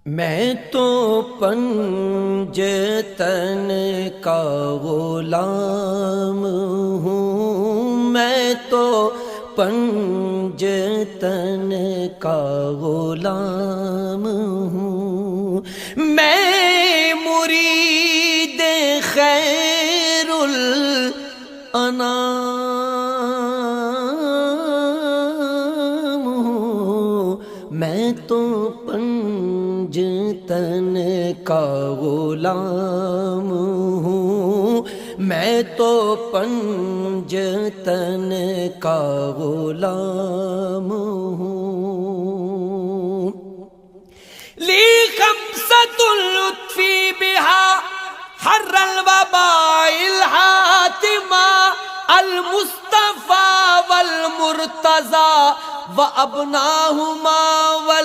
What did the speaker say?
मैं तो पंजतन का गुलाम हूँ, मैं तो पंजतन का गुलाम हूँ। मैं मुरीद खैरुल अनाम हूँ, मैं तो पंजतन का गुलाम हूँ, मैं तो पंजतन का गुलाम हूँ। ली खम्सतुल लुत्फी बिहा हर्रल वबाइल हातिमा अल मुस्तफा वल मुर्तजा व अबनाहुमा वल